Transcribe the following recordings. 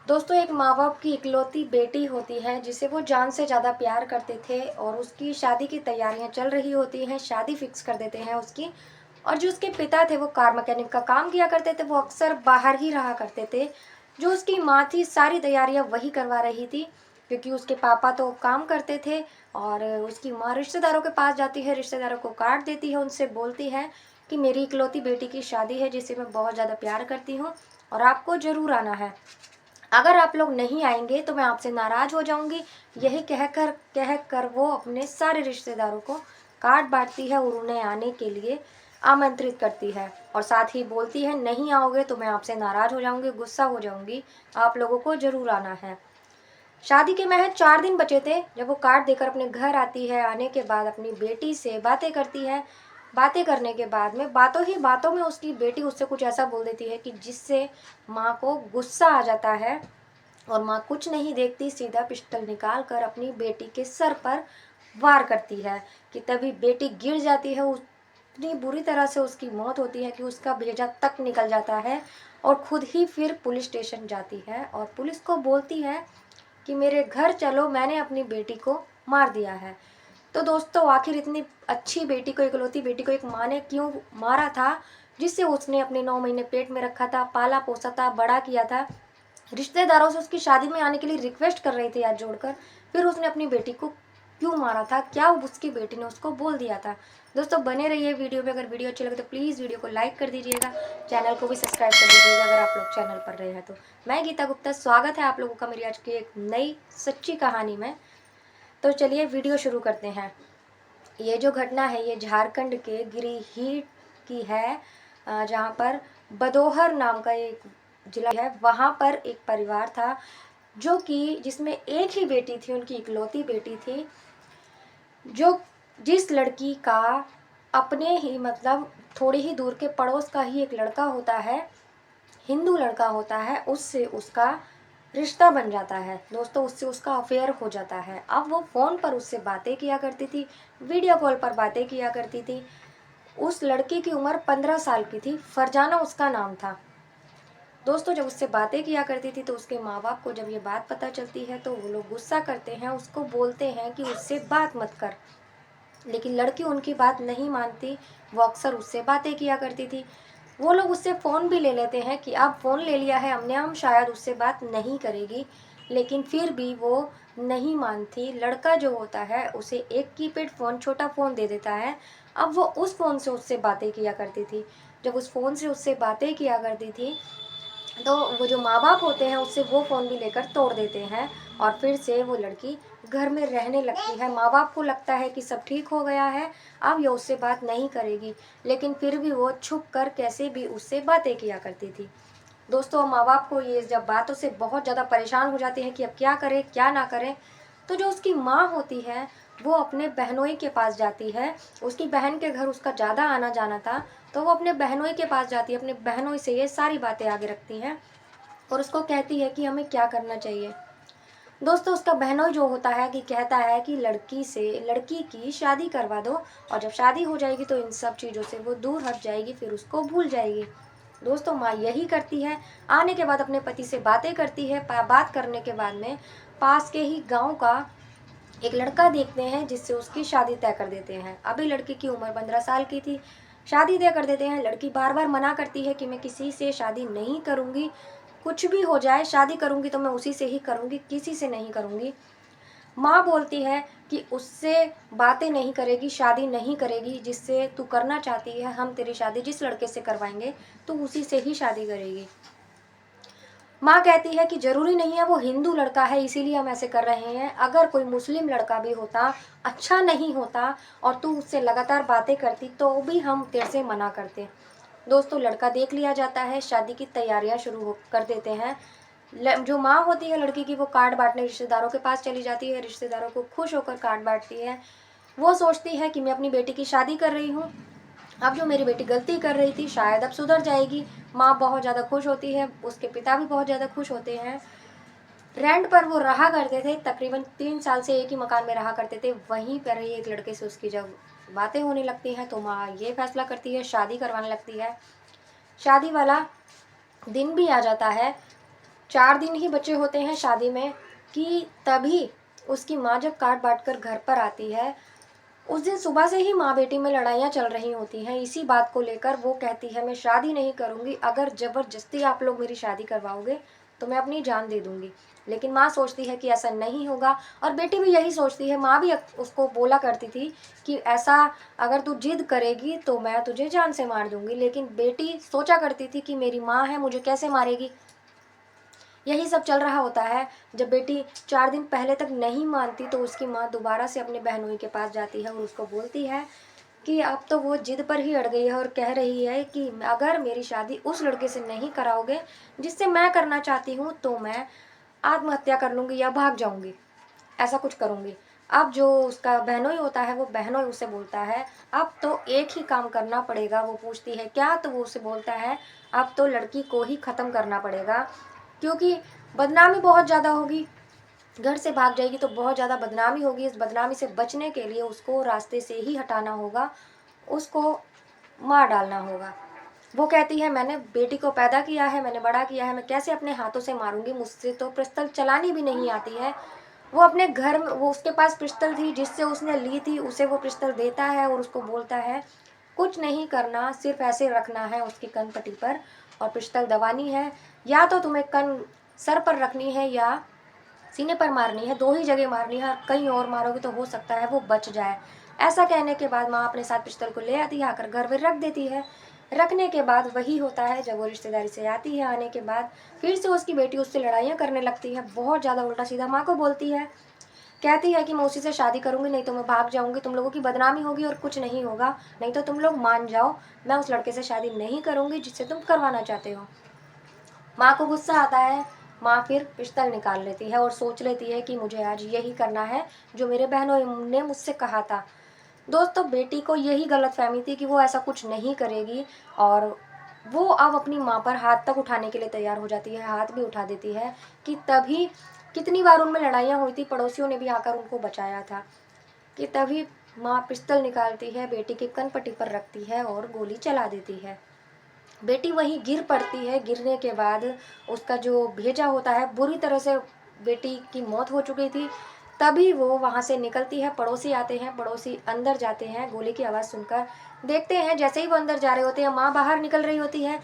दोस्तों, एक माँ-बाप की इकलौती बेटी होती है जिसे वो जान से ज़्यादा प्यार करते थे और उसकी शादी की तैयारियाँ चल रही होती हैं, शादी फिक्स कर देते हैं उसकी। और जो उसके पिता थे वो कार मैकेनिक का काम किया करते थे, वो अक्सर बाहर ही रहा करते थे। जो उसकी माँ थी सारी तैयारियाँ वही करवा रही थी, क्योंकि उसके पापा तो काम करते थे। और उसकी माँ रिश्तेदारों के पास जाती है, रिश्तेदारों को कार्ड देती है, उनसे बोलती है कि मेरी इकलौती बेटी की शादी है जिसे मैं बहुत ज़्यादा प्यार करती हूँ और आपको ज़रूर आना है। अगर आप लोग नहीं आएंगे तो मैं आपसे नाराज़ हो जाऊंगी। यही कह कर वो अपने सारे रिश्तेदारों को कार्ड बांटती है और उन्हें आने के लिए आमंत्रित करती है और साथ ही बोलती है, नहीं आओगे तो मैं आपसे नाराज़ हो जाऊंगी, गुस्सा हो जाऊंगी, आप लोगों को ज़रूर आना है। शादी के महज 4 दिन बचे थे जब वो कार्ड देकर अपने घर आती है। आने के बाद अपनी बेटी से बातें करती है। बातें करने के बाद में बातों ही बातों में उसकी बेटी उससे कुछ ऐसा बोल देती है कि जिससे माँ को गुस्सा आ जाता है और माँ कुछ नहीं देखती, सीधा पिस्टल निकाल कर अपनी बेटी के सर पर वार करती है कि तभी बेटी गिर जाती है। उतनी बुरी तरह से उसकी मौत होती है कि उसका भेजा तक निकल जाता है और खुद ही फिर पुलिस स्टेशन जाती है और पुलिस को बोलती है कि मेरे घर चलो, मैंने अपनी बेटी को मार दिया है। तो दोस्तों, आखिर इतनी अच्छी बेटी को, इकलौती बेटी को एक माँ ने क्यों मारा था, जिससे उसने अपने 9 महीने पेट में रखा था, पाला पोसा था, बड़ा किया था। रिश्तेदारों से उसकी शादी में आने के लिए रिक्वेस्ट कर रही थी हाथ जोड़कर, फिर उसने अपनी बेटी को क्यों मारा था, क्या उसकी बेटी ने उसको बोल दिया था। दोस्तों, बने रहिए वीडियो में। अगर वीडियो अच्छी लगे तो प्लीज़ वीडियो को लाइक कर दीजिएगा, चैनल को भी सब्सक्राइब कर दीजिएगा अगर आप लोग चैनल पर रहे हैं तो। मैं गीता गुप्ता, स्वागत है आप लोगों का मेरी आज की एक नई सच्ची कहानी में। तो चलिए वीडियो शुरू करते हैं। ये जो घटना है ये झारखंड के गिरिडीह की है, जहाँ पर बदोहर नाम का एक जिला है। वहाँ पर एक परिवार था जो कि जिसमें एक ही बेटी थी, उनकी इकलौती बेटी थी। जो जिस लड़की का अपने ही मतलब थोड़ी ही दूर के पड़ोस का ही एक लड़का होता है, हिंदू लड़का होता है, उससे उसका रिश्ता बन जाता है। दोस्तों, उससे उसका अफेयर हो जाता है। अब वो फ़ोन पर उससे बातें किया करती थी, वीडियो कॉल पर बातें किया करती थी। उस लड़की की उम्र 15 साल की थी, फरजाना उसका नाम था। दोस्तों, जब उससे बातें किया करती थी तो उसके माँ बाप को जब ये बात पता चलती है तो वो लोग गुस्सा करते हैं, उसको बोलते हैं कि उससे बात मत कर। लेकिन लड़की उनकी बात नहीं मानती, वो अक्सर उससे बातें किया करती थी। वो लोग उससे फ़ोन भी ले लेते हैं कि अब फ़ोन ले लिया है हमने, हम शायद उससे बात नहीं करेगी। लेकिन फिर भी वो नहीं मानती। लड़का जो होता है उसे एक कीपैड फ़ोन, छोटा फ़ोन दे देता है। अब वो उस फ़ोन से उससे बातें किया करती थी। जब उस फ़ोन से उससे बातें किया करती थी तो वो जो माँ बाप होते हैं उससे वो फ़ोन भी लेकर तोड़ देते हैं और फिर से वो लड़की घर में रहने लगती है। माँ बाप को लगता है कि सब ठीक हो गया है, अब ये उससे बात नहीं करेगी, लेकिन फिर भी वो छुप कर कैसे भी उससे बातें किया करती थी। दोस्तों, माँ बाप को ये जब बातों से बहुत ज़्यादा परेशान हो जाते हैं कि अब क्या करें क्या ना करें, तो जो उसकी माँ होती है वो अपने बहनोई के पास जाती है। उसकी बहन के घर उसका ज़्यादा आना जाना था, तो वो अपने बहनोई के पास जाती है, अपने बहनोई से ये सारी बातें आगे रखती हैं और उसको कहती है कि हमें क्या करना चाहिए। दोस्तों, उसका बहनोई जो होता है कि कहता है कि लड़की की शादी करवा दो और जब शादी हो जाएगी तो इन सब चीज़ों से वो दूर हट जाएगी, फिर उसको भूल जाएगी। दोस्तों, माँ यही करती है। आने के बाद अपने पति से बातें करती है। बात करने के बाद में पास के ही गांव का एक लड़का देखते हैं जिससे उसकी शादी तय कर देते हैं। अभी लड़की की उम्र 15 साल की थी। शादी तय कर देते हैं। लड़की बार बार मना करती है कि मैं किसी से शादी नहीं करूँगी, कुछ भी हो जाए, शादी करूँगी तो मैं उसी से ही करूँगी, किसी से नहीं करूँगी। माँ बोलती है कि उससे बातें नहीं करेगी, शादी नहीं करेगी, जिससे तू करना चाहती है, हम तेरी शादी जिस लड़के से करवाएंगे तू उसी से ही शादी करेगी। माँ कहती है कि ज़रूरी नहीं है वो हिंदू लड़का है इसीलिए हम ऐसे कर रहे हैं, अगर कोई मुस्लिम लड़का भी होता, अच्छा नहीं होता और तू उससे लगातार बातें करती तो भी हम तेरे से मना करते। दोस्तों, लड़का देख लिया जाता है, शादी की तैयारियां शुरू कर देते हैं। जो माँ होती है लड़की की वो कार्ड बांटने रिश्तेदारों के पास चली जाती है, रिश्तेदारों को खुश होकर कार्ड बांटती है। वो सोचती है कि मैं अपनी बेटी की शादी कर रही हूँ, अब जो मेरी बेटी गलती कर रही थी शायद अब सुधर जाएगी। माँ बहुत ज़्यादा खुश होती है, उसके पिता भी बहुत ज़्यादा खुश होते हैं। रेंट पर वो रहा करते थे, तकरीबन 3 साल से एक ही मकान में रहा करते थे। वहीं पर ही एक लड़के से उसकी जब बातें होने लगती हैं तो माँ ये फैसला करती है, शादी करवाने लगती है। शादी वाला दिन भी आ जाता है। 4 दिन ही बचे होते हैं शादी में कि तभी उसकी माँ जब काट बाँट कर घर पर आती है, उस दिन सुबह से ही माँ बेटी में लड़ाइयाँ चल रही होती हैं इसी बात को लेकर। वो कहती है मैं शादी नहीं करूँगी, अगर ज़बरदस्ती आप लोग मेरी शादी करवाओगे तो मैं अपनी जान दे दूँगी। लेकिन माँ सोचती है कि ऐसा नहीं होगा और बेटी भी यही सोचती है। माँ भी उसको बोला करती थी कि ऐसा अगर तू जिद करेगी तो मैं तुझे जान से मार दूँगी, लेकिन बेटी सोचा करती थी कि मेरी माँ है, मुझे कैसे मारेगी। यही सब चल रहा होता है। जब बेटी 4 दिन पहले तक नहीं मानती तो उसकी माँ दोबारा से अपने बहनोई के पास जाती है और उसको बोलती है कि अब तो वो जिद पर ही अड़ गई है और कह रही है कि अगर मेरी शादी उस लड़के से नहीं कराओगे जिससे मैं करना चाहती हूँ तो मैं आत्महत्या कर लूँगी या भाग जाऊँगी, ऐसा कुछ करूँगी। अब जो उसका बहनोई होता है वो बहनोई उसे बोलता है अब तो एक ही काम करना पड़ेगा। वो पूछती है क्या, तो वो उसे बोलता है अब तो लड़की को ही ख़त्म करना पड़ेगा, क्योंकि बदनामी बहुत ज़्यादा होगी। घर से भाग जाएगी तो बहुत ज़्यादा बदनामी होगी। इस बदनामी से बचने के लिए उसको रास्ते से ही हटाना होगा, उसको मार डालना होगा। वो कहती है मैंने बेटी को पैदा किया है, मैंने बड़ा किया है, मैं कैसे अपने हाथों से मारूंगी, मुझसे तो पिस्तौल चलानी भी नहीं आती है। वो अपने घर में, वो उसके पास पिस्तौल थी जिससे उसने ली थी, उसे वो पिस्तौल देता है और उसको बोलता है कुछ नहीं करना, सिर्फ ऐसे रखना है उसकी कन पट्टी पर और पिस्तौल दबानी है, या तो तुम्हें कन सर पर रखनी है या सीने पर मारनी है, 2 ही जगह मारनी है, कहीं और मारोगे तो हो सकता है वो बच जाए। ऐसा कहने के बाद माँ अपने साथ पिस्तौल को ले आती है, आकर घर में रख देती है। रखने के बाद वही होता है जब वो रिश्तेदारी से आती है, आने के बाद फिर से उसकी बेटी उससे लड़ाइयाँ करने लगती है, बहुत ज़्यादा उल्टा-सीधा माँ को बोलती है। कहती है कि मैं उसी से शादी करूँगी, नहीं तो मैं भाग जाऊँगी, तुम लोगों की बदनामी होगी और कुछ नहीं होगा, नहीं तो तुम लोग मान जाओ, मैं उस लड़के से शादी नहीं करूँगी जिससे तुम करवाना चाहते हो। माँ को गुस्सा आता है। माँ फिर पिस्तौल निकाल लेती है और सोच लेती है कि मुझे आज यही करना है जो मेरे बहनों ने मुझसे कहा था। दोस्तों, बेटी को यही गलतफहमी थी कि वो ऐसा कुछ नहीं करेगी और वो अब अपनी माँ पर हाथ तक उठाने के लिए तैयार हो जाती है, हाथ भी उठा देती है कि तभी कितनी बार उनमें लड़ाइयाँ हुई थी, पड़ोसियों ने भी आकर उनको बचाया था, कि तभी माँ पिस्तौल निकालती है, बेटी के कनपट्टी पर रखती है और गोली चला देती है। बेटी वहीं गिर पड़ती है। गिरने के बाद उसका जो भेजा होता है, बुरी तरह से बेटी की मौत हो चुकी थी। तभी वो वहाँ से निकलती है, पड़ोसी आते हैं, पड़ोसी अंदर जाते हैं, गोली की आवाज़ सुनकर देखते हैं। जैसे ही वो अंदर जा रहे होते हैं, माँ बाहर निकल रही होती है।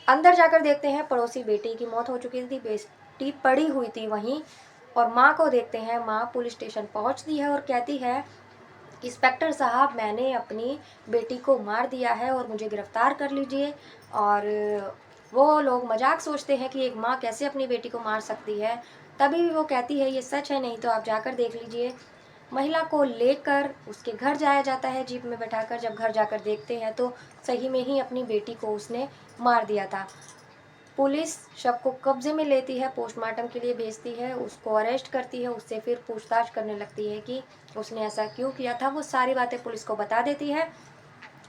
अंदर जाकर देखते हैं पड़ोसी बेटी की मौत हो चुकी थी, बेटी पड़ी हुई थी वहीं, और माँ को देखते हैं। माँ पुलिस स्टेशन पहुँचती है और कहती है इंस्पेक्टर साहब, मैंने अपनी बेटी को मार दिया है और मुझे गिरफ्तार कर लीजिए। और वो लोग मजाक सोचते हैं कि एक माँ कैसे अपनी बेटी को मार सकती है। तभी भी वो कहती है ये सच है, नहीं तो आप जाकर देख लीजिए। महिला को लेकर उसके घर जाया जाता है जीप में बैठाकर। जब घर जाकर देखते हैं तो सही में ही अपनी बेटी को उसने मार दिया था। पुलिस शव को कब्जे में लेती है, पोस्टमार्टम के लिए भेजती है, उसको अरेस्ट करती है, उससे फिर पूछताछ करने लगती है कि उसने ऐसा क्यों किया था। वो सारी बातें पुलिस को बता देती है।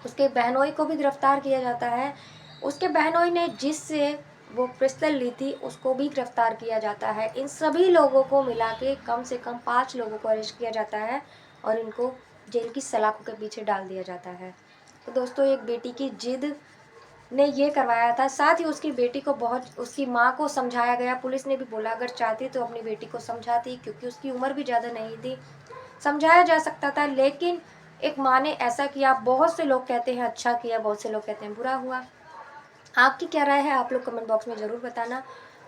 उसके बहनोई को भी गिरफ्तार किया जाता है। उसके बहनोई ने जिससे वो पिस्तौल ली थी उसको भी गिरफ्तार किया जाता है। इन सभी लोगों को मिला के कम से कम 5 लोगों को अरेस्ट किया जाता है और इनको जेल की सलाखों के पीछे डाल दिया जाता है। तो दोस्तों, एक बेटी की जिद ने ये करवाया था। साथ ही उसकी बेटी को बहुत, उसकी माँ को समझाया गया। पुलिस ने भी बोला अगर चाहती तो अपनी बेटी को समझाती, क्योंकि उसकी उम्र भी ज़्यादा नहीं थी, समझाया जा सकता था, लेकिन एक माँ ने ऐसा किया। बहुत से लोग कहते हैं अच्छा किया, बहुत से लोग कहते हैं बुरा हुआ। आपकी क्या राय है, आप लोग कमेंट बॉक्स में ज़रूर बताना।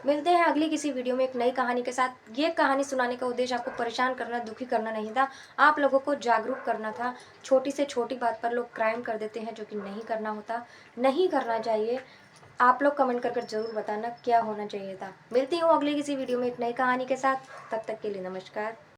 मिलते हैं अगली किसी वीडियो में एक नई कहानी के साथ। ये कहानी सुनाने का उद्देश्य आपको परेशान करना, दुखी करना नहीं था, आप लोगों को जागरूक करना था। छोटी से छोटी बात पर लोग क्राइम कर देते हैं, जो कि नहीं करना होता, नहीं करना चाहिए। आप लोग कमेंट कर ज़रूर बताना क्या होना चाहिए था। मिलती हूँ अगली किसी वीडियो में एक नई कहानी के साथ। तब तक के लिए नमस्कार।